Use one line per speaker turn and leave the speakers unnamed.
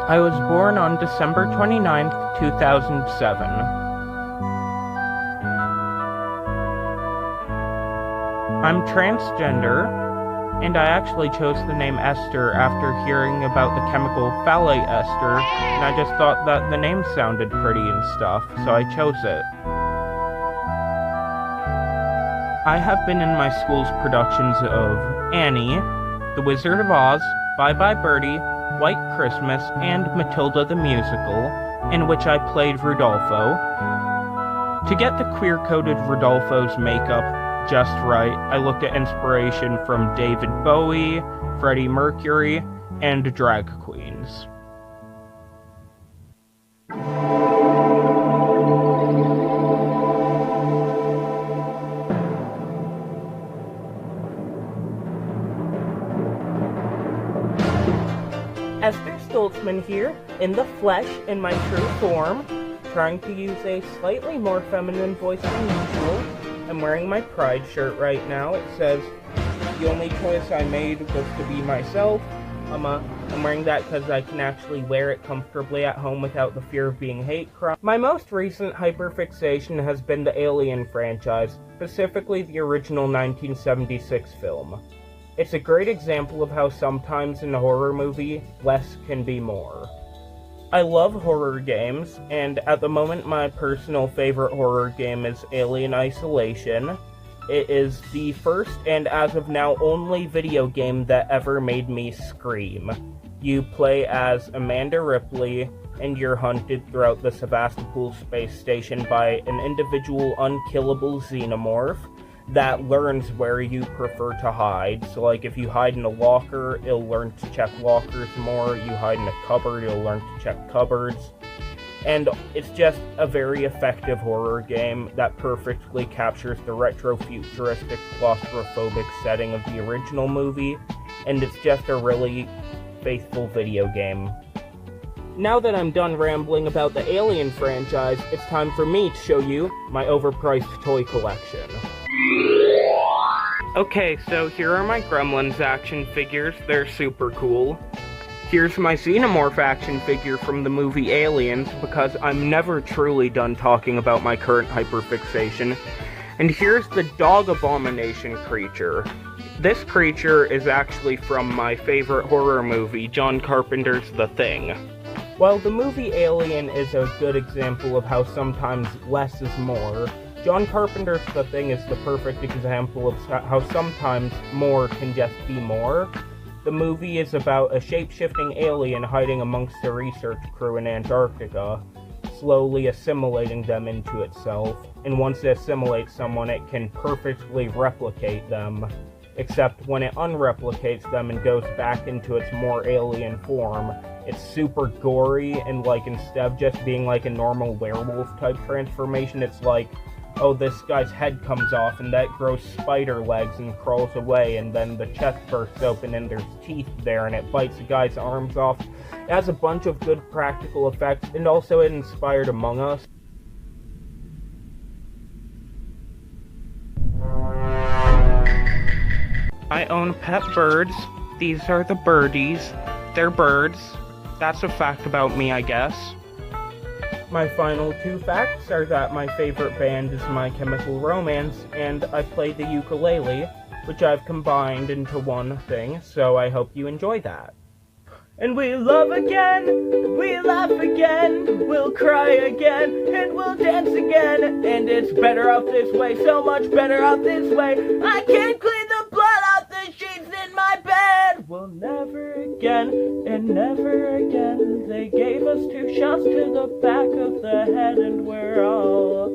I was born on December 29th, 2007. I'm transgender, and I actually chose the name Esther after hearing about the chemical phthalate ester, and I just thought that the name sounded pretty and stuff, so I chose it. I have been in my school's productions of Annie, The Wizard of Oz, Bye Bye Birdie, White Christmas, and Matilda the Musical, in which I played Rudolpho. To get the queer-coded Rudolpho's makeup just right, I looked at inspiration from David Bowie, Freddie Mercury, and drag queens. Esther Stoltzman here, in the flesh, in my true form, trying to use a slightly more feminine voice than usual. I'm wearing my Pride shirt right now. It says, "The only choice I made was to be myself." I'm wearing that because I can actually wear it comfortably at home without the fear of being hate crime. My most recent hyperfixation has been the Alien franchise, specifically the original 1976 film. It's a great example of how sometimes in a horror movie, less can be more. I love horror games, and at the moment my personal favorite horror game is Alien Isolation. It is the first and as of now only video game that ever made me scream. You play as Amanda Ripley, and you're hunted throughout the Sevastopol space station by an individual unkillable xenomorph that learns where you prefer to hide. So like if you hide in a locker, it'll learn to check lockers more. You hide in a cupboard, it'll learn to check cupboards. And it's just a very effective horror game that perfectly captures the retro-futuristic claustrophobic setting of the original movie, and it's just a really faithful video game. Now that I'm done rambling about the Alien franchise, it's time for me to show you my overpriced toy collection. Okay, so here are my Gremlins action figures. They're super cool. Here's my Xenomorph action figure from the movie Aliens, because I'm never truly done talking about my current hyperfixation. And here's the Dog Abomination creature. This creature is actually from my favorite horror movie, John Carpenter's The Thing. While the movie Alien is a good example of how sometimes less is more, John Carpenter's The Thing is the perfect example of how sometimes more can just be more. The movie is about a shape-shifting alien hiding amongst a research crew in Antarctica, slowly assimilating them into itself, and once it assimilates someone, it can perfectly replicate them, except when it unreplicates them and goes back into its more alien form, it's super gory, and like instead of just being like a normal werewolf type transformation, it's like, oh, this guy's head comes off, and that grows spider legs and crawls away, and then the chest bursts open, and there's teeth there, and it bites the guy's arms off. It has a bunch of good practical effects, and also it inspired Among Us. I own pet birds. These are the birdies. They're birds. That's a fact about me, I guess. My final two facts are that my favorite band is My Chemical Romance, and I play the ukulele, which I've combined into one thing, so I hope you enjoy that. And we love again, we laugh again, we'll cry again, and we'll dance again, and it's better out this way, so much better out this way. I can't clean the blood out the sheets in my bed. We'll never again, and never again. They gave us 2 shots to the back of the head, and we're all